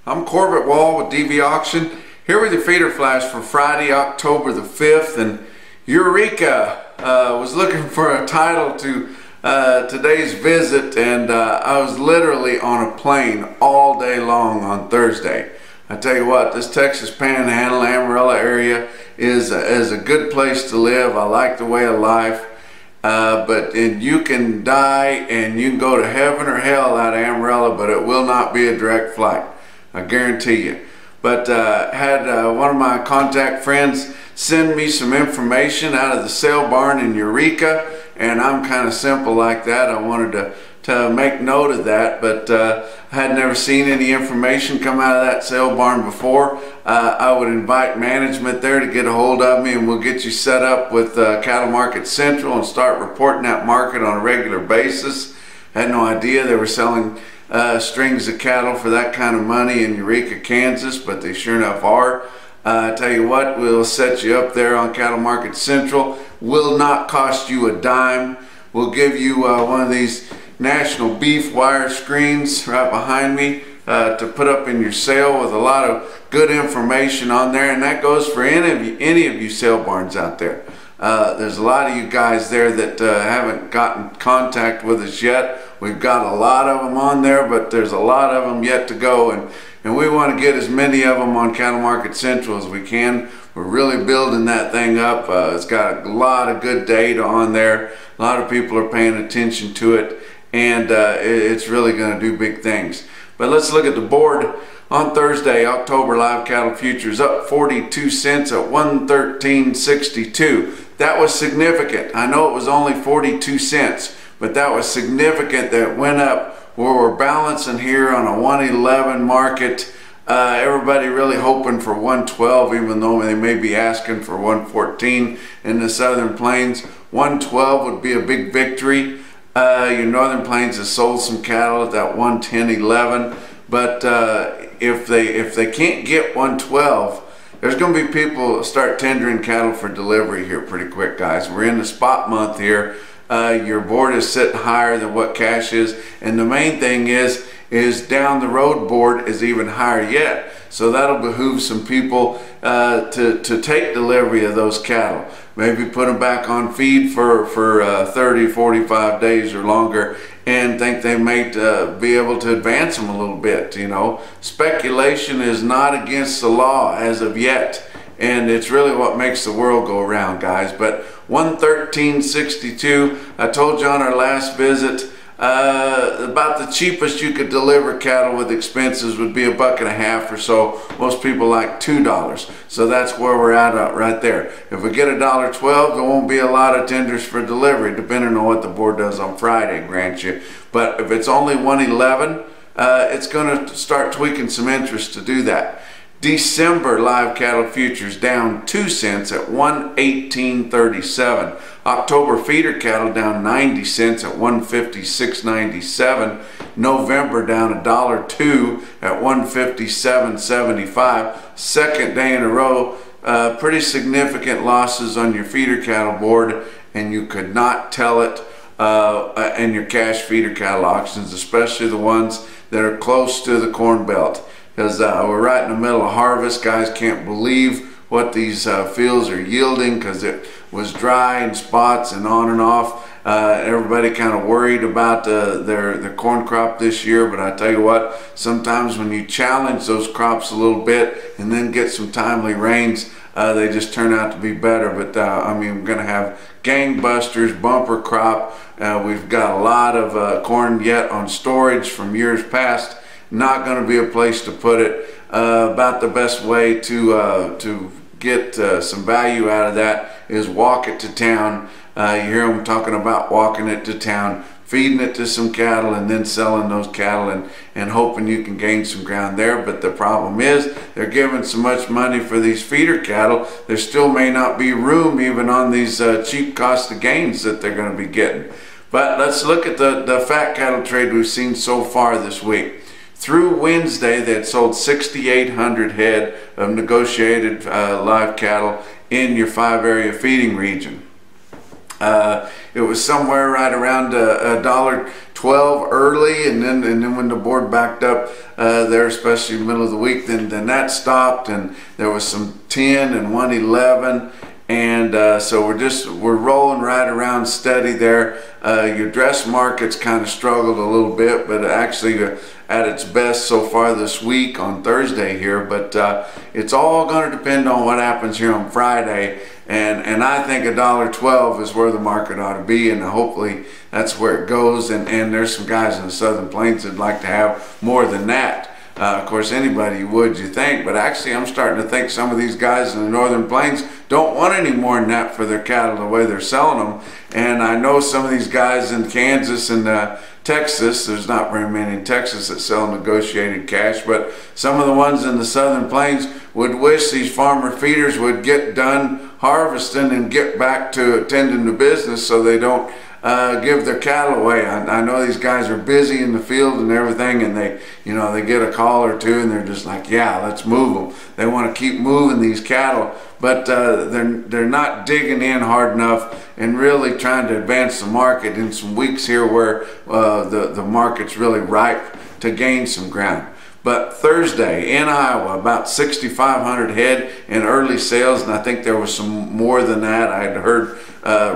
I'm Corbett Wall with DV Auction, here with your feeder flash for Friday, October the 5th. And Eureka was looking for a title to today's visit, and I was literally on a plane all day long on Thursday. I tell you what, this Texas Panhandle, Amarillo area is a good place to live. I like the way of life. But you can die and you can go to heaven or hell out of Amarillo, but it will not be a direct flight. I guarantee you. But had one of my contact friends send me some information out of the sale barn in Eureka, and I'm kind of simple like that. I wanted to make note of that, but I had never seen any information come out of that sale barn before. I would invite management there to get a hold of me, and we'll get you set up with Cattle Market Central and start reporting that market on a regular basis. I had no idea they were selling strings of cattle for that kind of money in Eureka, Kansas, but they sure enough are. I tell you what, we'll set you up there on Cattle Market Central. Will not cost you a dime. We'll give you one of these national beef wire screens right behind me to put up in your sale with a lot of good information on there, and that goes for any of you sale barns out there. There's a lot of you guys there that haven't gotten contact with us yet. We've got a lot of them on there, but there's a lot of them yet to go, and we want to get as many of them on Cattle Market Central as we can. We're really building that thing up. It's got a lot of good data on there. A lot of people are paying attention to it, and it's really going to do big things. But let's look at the board. On Thursday, October live cattle futures up 42 cents at 113.62. That was significant. I know it was only 42 cents, but that was significant that it went up where we're balancing here on a 111 market. Everybody really hoping for 112, even though they may be asking for 114 in the Southern Plains. 112 would be a big victory. Your Northern Plains has sold some cattle at that 110.11, but if they can't get 112, there's going to be people start tendering cattle for delivery here pretty quick, guys. We're in the spot month here. Your board is sitting higher than what cash is, and the main thing is down the road board is even higher yet. So that'll behoove some people to take delivery of those cattle. Maybe put them back on feed for 30, 45 days or longer, and think they may be able to advance them a little bit. You know, speculation is not against the law as of yet, and it's really what makes the world go around, guys. But 113.62, I told you on our last visit, about the cheapest you could deliver cattle with expenses would be $1.50 or so. Most people like $2, so that's where we're at right there. If we get $1.12, there won't be a lot of tenders for delivery, depending on what the board does on Friday, grant you. But if it's only 111, it's going to start tweaking some interest to do that. December live cattle futures down 2 cents at 118.37. October feeder cattle down 90 cents at 156.97. November down $1.02 at 157.75. Second day in a row, pretty significant losses on your feeder cattle board, and you could not tell it in your cash feeder cattle auctions, especially the ones that are close to the Corn Belt. Because we're right in the middle of harvest. Guys can't believe what these fields are yielding, because it was dry in spots and on and off. Everybody kind of worried about their corn crop this year, but I tell you what, sometimes when you challenge those crops a little bit and then get some timely rains, they just turn out to be better. But I mean, we're going to have gangbusters, bumper crop. We've got a lot of corn yet on storage from years past. Not going to be a place to put it. About the best way to get some value out of that is walk it to town. You hear them talking about walking it to town, feeding it to some cattle, and then selling those cattle and hoping you can gain some ground there. But the problem is they're giving so much money for these feeder cattle, there still may not be room even on these cheap cost of gains that they're going to be getting. But let's look at the fat cattle trade we've seen so far this week. Through Wednesday, they had sold 6,800 head of negotiated live cattle in your 5-area feeding region. It was somewhere right around $1.12 $1.12 early, and then when the board backed up there, especially in the middle of the week, then that stopped, and there was some 10 and 1.11. And so we're rolling right around steady there. Your dress market's kind of struggled a little bit, but actually at its best so far this week on Thursday here. But it's all going to depend on what happens here on Friday. And I think $1.12 is where the market ought to be, and hopefully that's where it goes. And there's some guys in the Southern Plains that'd like to have more than that. Of course, anybody would, you think, but actually I'm starting to think some of these guys in the Northern Plains don't want any more than that for their cattle the way they're selling them. And I know some of these guys in Kansas and Texas, there's not very many in Texas that sell negotiated cash, but some of the ones in the Southern Plains would wish these farmer feeders would get done harvesting and get back to attending to business so they don't give their cattle away. I know these guys are busy in the field and everything, and they get a call or two and they're just like, yeah, let's move them. They want to keep moving these cattle, but they're not digging in hard enough and really trying to advance the market in some weeks here where the market's really ripe to gain some ground. But Thursday in Iowa, about 6,500 head in early sales, and I think there was some more than that. I had heard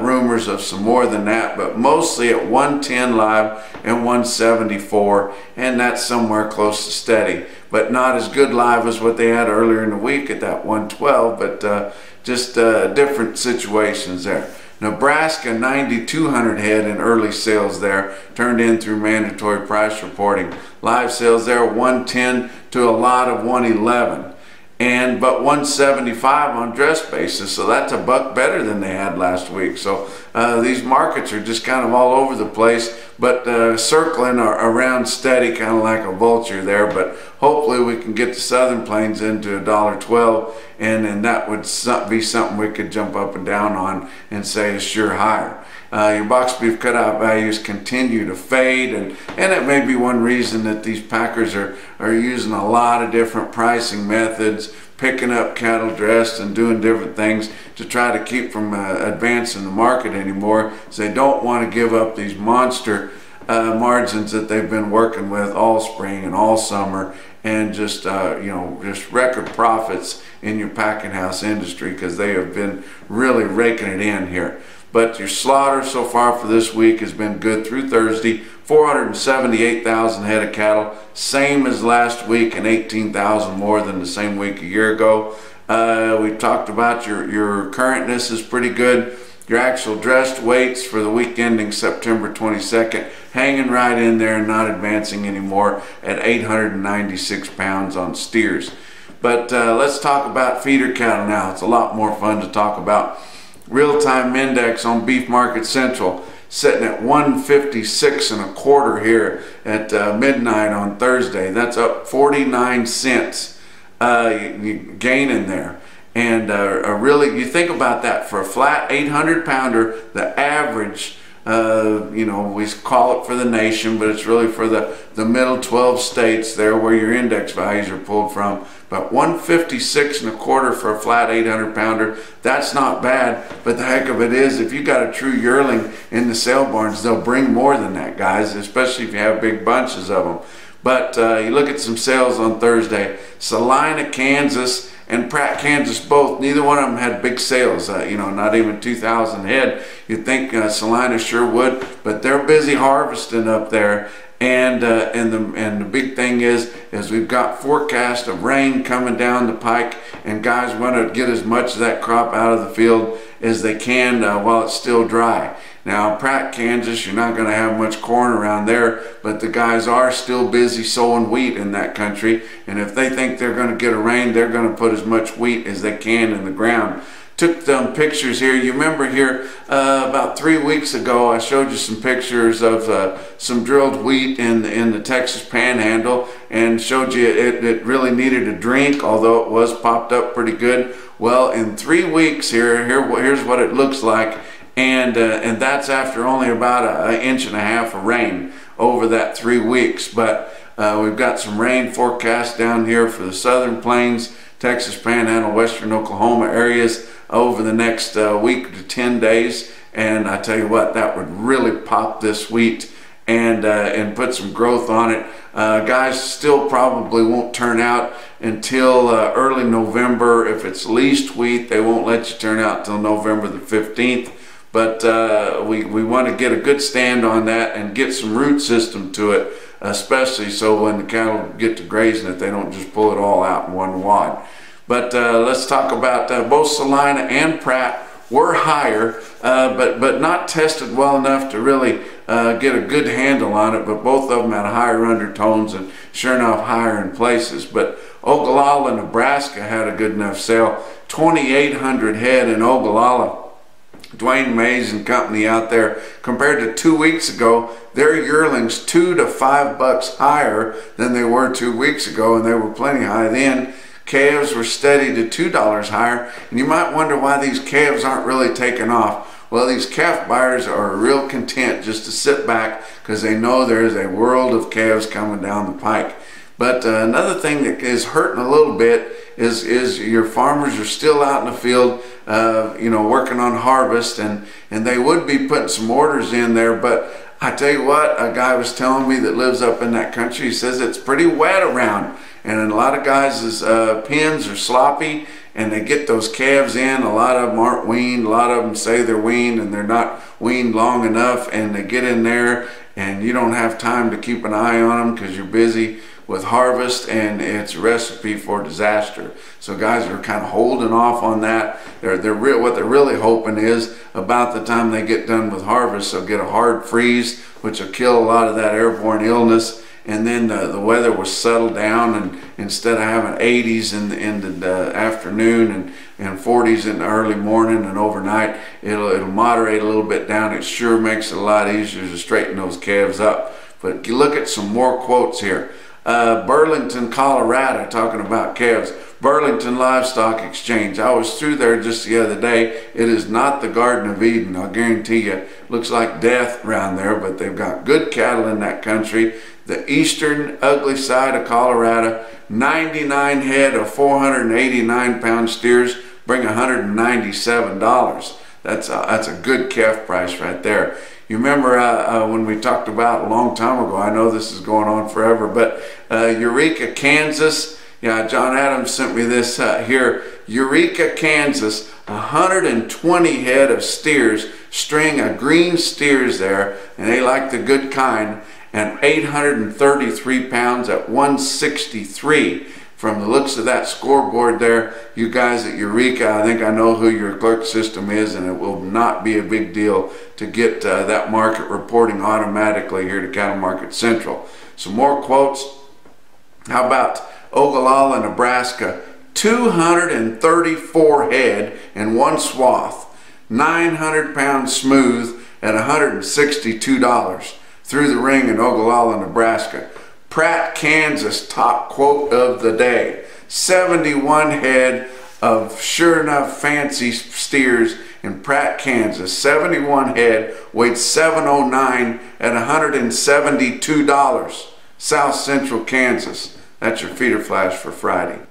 rumors of some more than that, but mostly at 110 live and 174, and that's somewhere close to steady, but not as good live as what they had earlier in the week at that 112, but just different situations there. Nebraska, 9,200 head in early sales there, turned in through mandatory price reporting. Live sales there, 110 to a lot of 111. But 175 on dress basis, so that's $1 better than they had last week. So these markets are just kind of all over the place, but circling around steady, kind of like a vulture there. But hopefully we can get the Southern Plains into $1.12, and that would be something we could jump up and down on and say is sure higher. Your box beef cutout values continue to fade, and it may be one reason that these packers are using a lot of different pricing methods, picking up cattle dressed and doing different things to try to keep from advancing the market anymore, so they don't want to give up these monster margins that they've been working with all spring and all summer, and just just record profits in your packing house industry, because they have been really raking it in here. But your slaughter so far for this week has been good through Thursday. 478,000 head of cattle, same as last week, and 18,000 more than the same week a year ago. We talked about your currentness is pretty good. Your actual dressed weights for the week ending September 22nd, hanging right in there and not advancing anymore at 896 pounds on steers. But let's talk about feeder cattle now. It's a lot more fun to talk about. Real-time index on Beef Market Central sitting at 156.25 here at midnight on Thursday. That's up 49 cents gaining there. And really, you think about that, for a flat 800 pounder, the average, we call it for the nation, but it's really for the middle 12 states there where your index values are pulled from. But 156.25 for a flat 800 pounder, that's not bad. But the heck of it is, if you got a true yearling in the sale barns, they'll bring more than that, guys, especially if you have big bunches of them. But you look at some sales on Thursday. Salina, Kansas, and Pratt, Kansas, both, neither one of them had big sales, not even 2,000 head. You'd think Salina sure would, but they're busy harvesting up there. And the big thing is we've got forecast of rain coming down the pike, and guys want to get as much of that crop out of the field as they can while it's still dry. Now, Pratt, Kansas, you're not going to have much corn around there, but the guys are still busy sowing wheat in that country, and if they think they're going to get a rain, they're going to put as much wheat as they can in the ground. Took some pictures here. You remember here about 3 weeks ago, I showed you some pictures of some drilled wheat in the Texas Panhandle, and showed you it really needed a drink, although it was popped up pretty good. Well, in 3 weeks here's what it looks like, and that's after only about an inch and a half of rain over that 3 weeks. But we've got some rain forecast down here for the Southern Plains, Texas Panhandle, Western Oklahoma areas over the next week to 10 days. And I tell you what, that would really pop this wheat. and put some growth on it. Guys still probably won't turn out until early November. If it's leased wheat, they won't let you turn out till November the 15th. But we want to get a good stand on that and get some root system to it, especially so when the cattle get to grazing it, they don't just pull it all out in one wad. But let's talk about both Salina and Pratt were higher, but not tested well enough to really get a good handle on it. But both of them had higher undertones and sure enough higher in places. But Ogallala, Nebraska had a good enough sale. 2,800 head in Ogallala. Dwayne Mays and company out there, compared to 2 weeks ago, their yearlings $2 to $5 higher than they were 2 weeks ago, and they were plenty high then. Calves were steady to $2 higher, and you might wonder why these calves aren't really taking off. Well, these calf buyers are real content just to sit back because they know there's a world of calves coming down the pike. But another thing that is hurting a little bit is your farmers are still out in the field, working on harvest, and they would be putting some orders in there. But I tell you what, a guy was telling me that lives up in that country, he says it's pretty wet around, and a lot of guys' pens are sloppy, and they get those calves in. A lot of them aren't weaned. A lot of them say they're weaned, and they're not weaned long enough, and they get in there, and you don't have time to keep an eye on them because you're busy with harvest, and it's a recipe for disaster. So guys are kind of holding off on that. What they're really hoping is about the time they get done with harvest, they'll get a hard freeze, which will kill a lot of that airborne illness, and then the weather will settle down, and instead of having 80s in the afternoon and 40s in the early morning and overnight, it'll moderate a little bit down. It sure makes it a lot easier to straighten those calves up. But you look at some more quotes here. Burlington, Colorado, talking about calves. Burlington Livestock Exchange. I was through there just the other day. It is not the Garden of Eden, I'll guarantee you. Looks like death around there, but they've got good cattle in that country. The eastern ugly side of Colorado, 99 head of 489-pound steers bring $197. That's a good calf price right there. You remember when we talked about a long time ago, I know this is going on forever, but Eureka, Kansas, yeah, John Adams sent me this here. Eureka, Kansas, 120 head of steers, string of green steers there, and they like the good kind, and 833 pounds at 163. From the looks of that scoreboard there, you guys at Eureka, I think I know who your clerk system is, and it will not be a big deal to get that market reporting automatically here to Cattle Market Central. Some more quotes. How about Ogallala, Nebraska? 234 head in one swath, 900 pounds smooth at $162 through the ring in Ogallala, Nebraska. Pratt, Kansas, top quote of the day. 71 head of sure enough fancy steers in Pratt, Kansas. 71 head, weighed 709 at $172. South Central Kansas. That's your feeder flash for Friday.